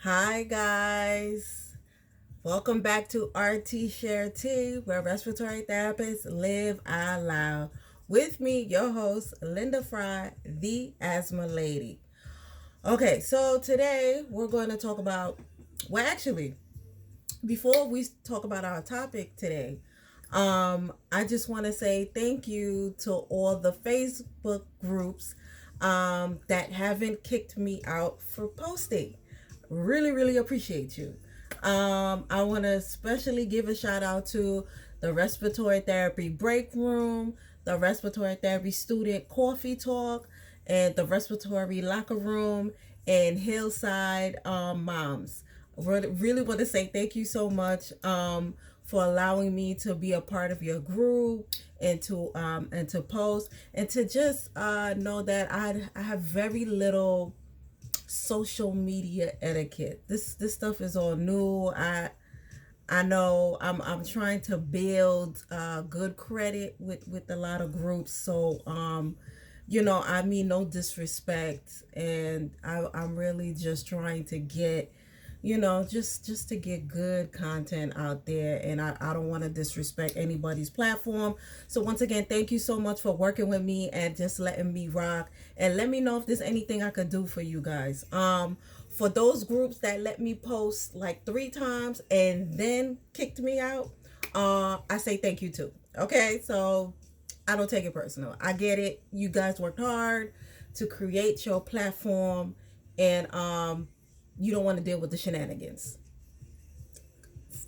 Hi, guys. Welcome back to RT Share Tea, where respiratory therapists live out loud. With me, your host, Linda Fry, the Asthma Lady. Okay, so today we're going to talk about, actually, before we talk about our topic today, I just want to say thank you to all the Facebook groups that haven't kicked me out for posting. Really, really appreciate you. I want to especially give a shout out to the Respiratory Therapy Break Room, the Respiratory Therapy Student Coffee Talk, and the Respiratory Locker Room, and Hillside Moms. Really want to say thank you so much for allowing me to be a part of your group and to post and to just know that I have very little social media etiquette. This stuff is all new. I know I'm trying to build good credit with a lot of groups. So I mean no disrespect, and I'm really just trying to get just to get good content out there, and I don't want to disrespect anybody's platform. So once again, thank you so much for working with me and just letting me rock, and let me know if there's anything I could do for you guys. For those groups that let me post like 3 times and then kicked me out, I say thank you too. Okay, so I don't take it personal. I get it. You guys worked hard to create your platform, and you don't want to deal with the shenanigans.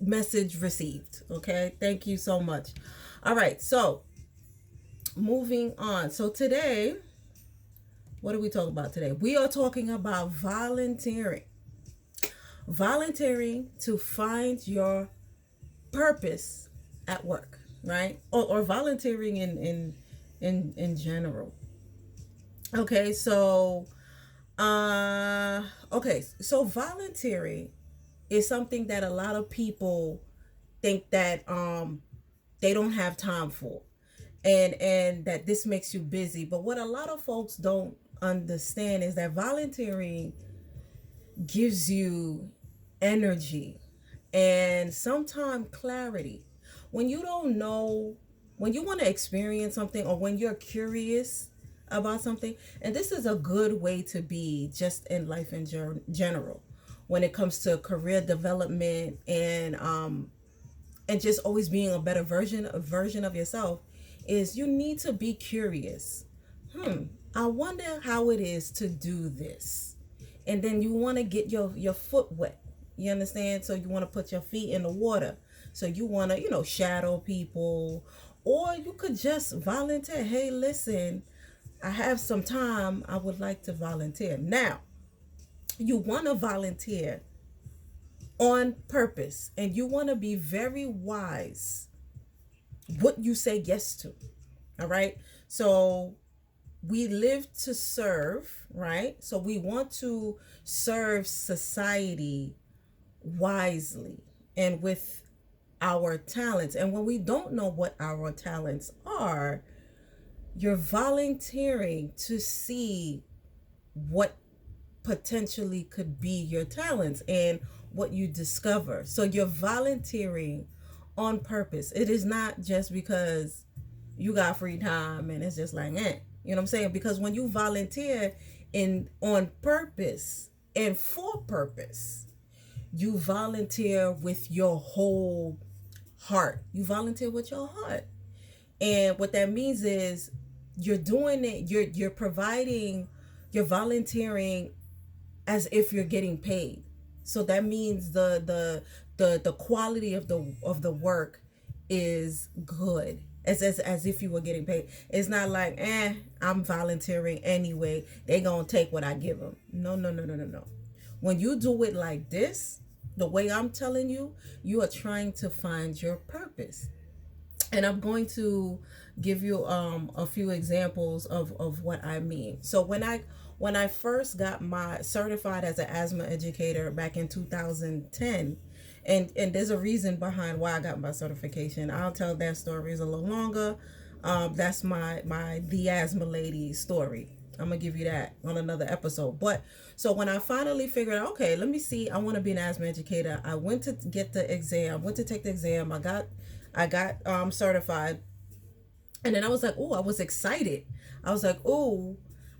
Message received. Okay, thank you so much. All right, so moving on. So today, what are we talking about today? We are talking about volunteering. Volunteering to find your purpose at work, right? Or volunteering in general. Okay, so so volunteering is something that a lot of people think that they don't have time for, and that this makes you busy. But what a lot of folks don't understand is that volunteering gives you energy and sometimes clarity. When you don't know, when you want to experience something, or when you're curious about something, and this is a good way to be just in life in general, when it comes to career development and just always being a better version of yourself, is you need to be curious. I wonder how it is to do this. And then you want to get your foot wet. You understand? So you want to put your feet in the water. So you want to, shadow people, or you could just volunteer. Hey, listen, I have some time. I would like to volunteer. Now, you want to volunteer on purpose, and you want to be very wise what you say yes to. All right? So we live to serve, right? So we want to serve society wisely and with our talents. And when we don't know what our talents are, you're volunteering to see what potentially could be your talents and what you discover. So you're volunteering on purpose. It is not just because you got free time and it's just like, You know what I'm saying? Because when you volunteer in on purpose and for purpose, you volunteer with your whole heart. You volunteer with your heart. And what that means is you're doing it, you're providing, you're volunteering as if you're getting paid. So that means the quality of the work is good. As if you were getting paid. It's not like, I'm volunteering anyway. They gonna take what I give them. No, no, no, no, no, no. When you do it like this, the way I'm telling you, you are trying to find your purpose. And I'm going to give you a few examples of what I mean. So when I first got my certified as an asthma educator back in 2010, and there's a reason behind why I got my certification. I'll tell that story is a little longer. That's my the asthma lady story. I'm gonna give you that on another episode. But so when I finally figured out, okay, let me see, I want to be an asthma educator. I went to get the exam. Went to take the exam. I got certified, and then I was like, oh, I was excited. I was like, oh,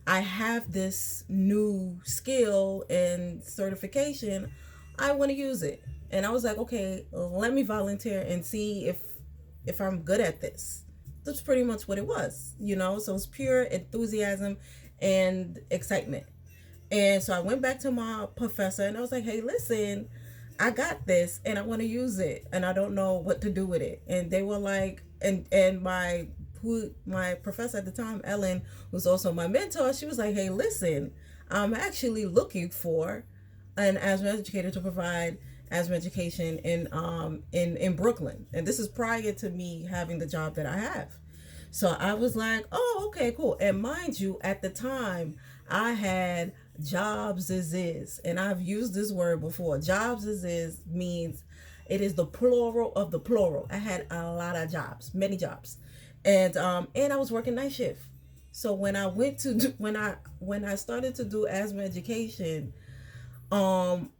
I have this new skill and certification. I want to use it. And I was like, okay, let me volunteer and see if I'm good at this. That's pretty much what it was, you know? So it's pure enthusiasm and excitement. And so I went back to my professor and I was like, hey, listen, I got this and I want to use it and I don't know what to do with it. And they were like, and my professor at the time, Ellen, who's also my mentor, she was like, hey, listen, I'm actually looking for an asthma educator to provide asthma education in Brooklyn. And this is prior to me having the job that I have. So I was like, oh, okay, cool. And mind you, at the time, I had jobs as is. And I've used this word before. Jobs as is means it is the plural of the plural. I had a lot of jobs, many jobs. And I was working night shift. So when I went to when I started to do asthma education, um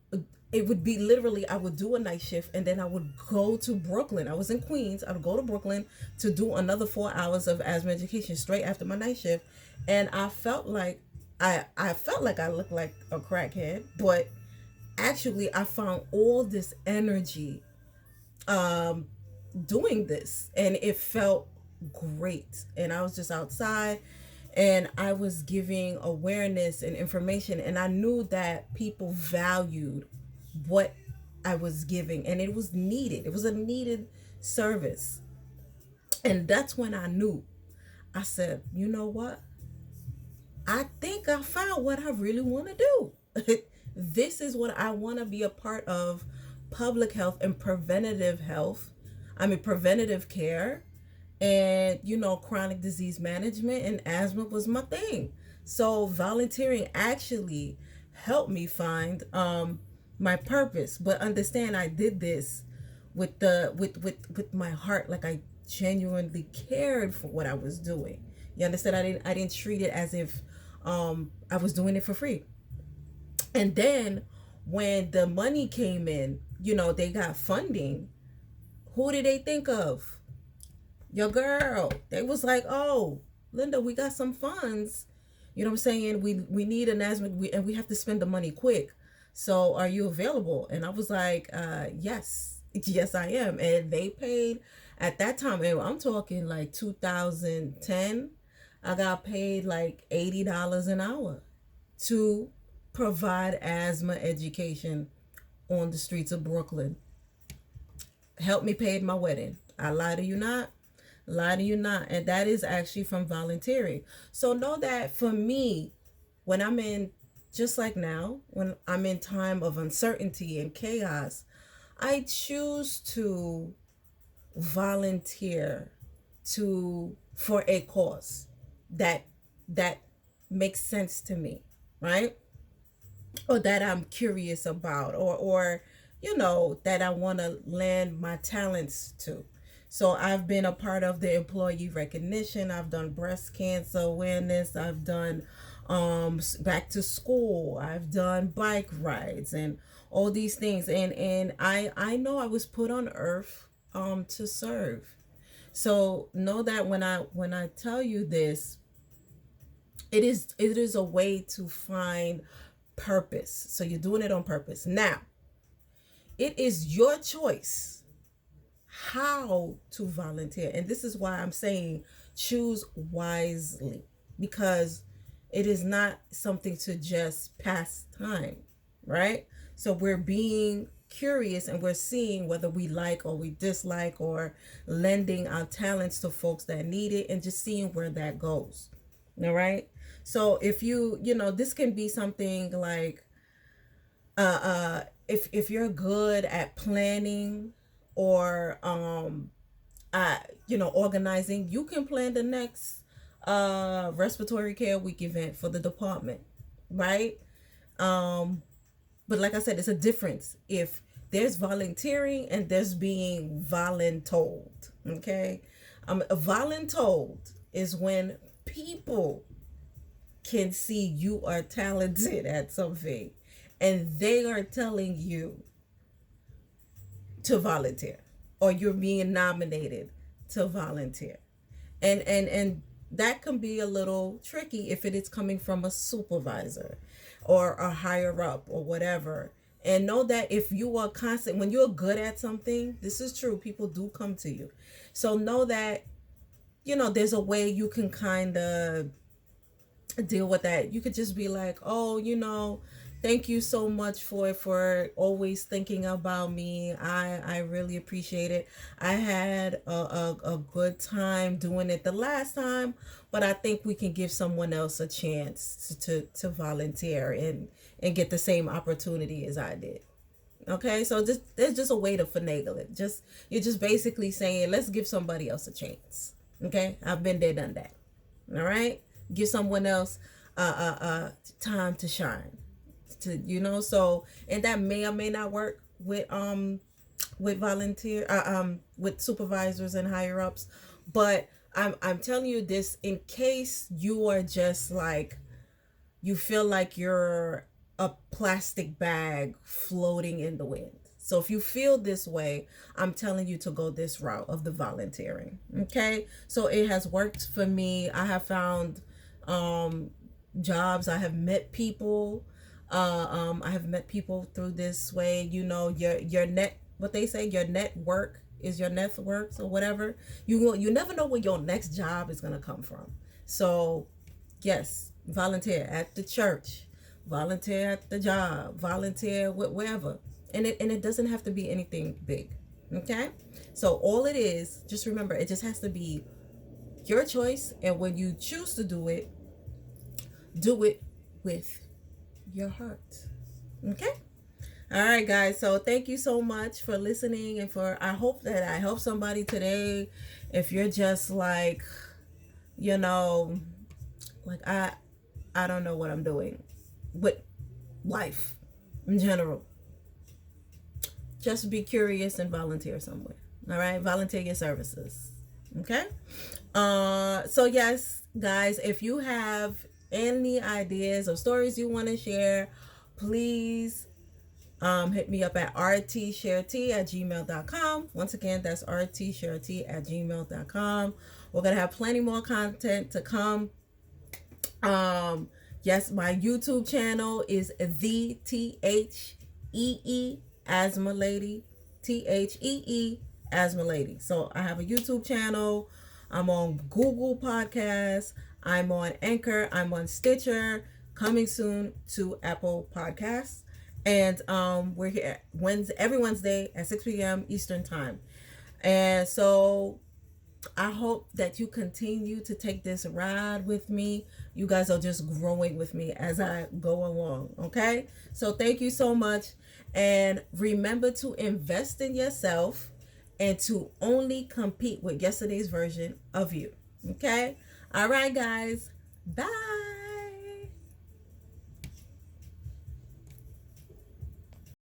it would be literally I would do a night shift and then I would go to Brooklyn. I was in Queens. I would go to Brooklyn to do another 4 hours of asthma education straight after my night shift. And I felt like I felt like I looked like a crackhead, but actually I found all this energy um doing this and it felt great. And I was just outside and I was giving awareness and information and I knew that people valued what I was giving and it was needed. It was a needed service. And that's when I knew. I said, you know what? I think I found what I really want to do. This is what I want to be a part of: public health and preventative health. I mean, preventative care and, you know, chronic disease management, and asthma was my thing. So volunteering actually helped me find my purpose. But understand, I did this with with my heart. Like, I genuinely cared for what I was doing. You understand? I didn't treat it as if I was doing it for free. And then when the money came in, you know, they got funding. Who did they think of? Your girl. They was like, oh, Linda, we got some funds. You know what I'm saying? We need an asthma, and we have to spend the money quick. So are you available? And I was like, yes, yes, I am. And they paid at that time. And I'm talking like 2010. I got paid like $80 an hour to provide asthma education on the streets of Brooklyn. Help me pay my wedding. I lie to you not. Lie to you not. And that is actually from volunteering. So know that for me, when I'm in, just like now, when I'm in time of uncertainty and chaos, I choose to volunteer for a cause that that makes sense to me, right? Or that I'm curious about, or you know, that I want to lend my talents to. So I've been a part of the employee recognition. I've done breast cancer awareness. I've done back to school. I've done bike rides and all these things. And I know I was put on earth to serve. So know that when I tell you this, it is a way to find purpose. So you're doing it on purpose. Now, it is your choice how to volunteer. And this is why I'm saying choose wisely, because it is not something to just pass time, right? So we're being curious and we're seeing whether we like or we dislike, or lending our talents to folks that need it, and just seeing where that goes. All right. So if you know, this can be something like if you're good at planning, or you know, organizing, you can plan the next respiratory care week event for the department, right? But like I said, it's a difference if there's volunteering and there's being voluntold. Okay. Voluntold is when people can see you are talented at something and they are telling you to volunteer, or you're being nominated to volunteer. And that can be a little tricky if it is coming from a supervisor or a higher up or whatever. And know that if you are constant, when you're good at something, this is true, people do come to you. So know that, there's a way you can kind of deal with that. You could just be like, oh, thank you so much for always thinking about me. I really appreciate it. I had a good time doing it the last time, but I think we can give someone else a chance to volunteer and get the same opportunity as I did. Okay, so just there's just a way to finagle it. Just you're just basically saying, let's give somebody else a chance. Okay, I've been there, done that. All right, give someone else time to shine. So, and that may or may not work with volunteer with supervisors and higher ups, but I'm telling you this in case you are just like, you feel like you're a plastic bag floating in the wind. So if you feel this way, I'm telling you to go this route of the volunteering. Okay? So it has worked for me. I have found jobs. I have met people. I have met people through this way. Your net, what they say, your network is your net worth or whatever. You never know where your next job is gonna come from. So yes, volunteer at the church, volunteer at the job, volunteer wherever, and it doesn't have to be anything big. Okay, so all it is, just remember, it just has to be your choice, and when you choose to do it with your heart. Okay. All right, guys. So thank you so much for listening, and I hope that I help somebody today. If you're just like, like I don't know what I'm doing with life in general, just be curious and volunteer somewhere. All right, volunteer your services. Okay. So yes, guys, if you have any ideas or stories you want to share, please hit me up at rtsharety@gmail.com. Once again, that's rtsharety@gmail.com. We're gonna have plenty more content to come. Yes, my YouTube channel is the THEE Asthma Lady. THEE Asthma Lady. So I have a YouTube channel. I'm on Google Podcasts. I'm on Anchor. I'm on Stitcher. Coming soon to Apple Podcasts. And we're here every Wednesday at 6 p.m. Eastern Time. And so I hope that you continue to take this ride with me. You guys are just growing with me as I go along. Okay? So thank you so much. And remember to invest in yourself and to only compete with yesterday's version of you. Okay? All right, guys. Bye.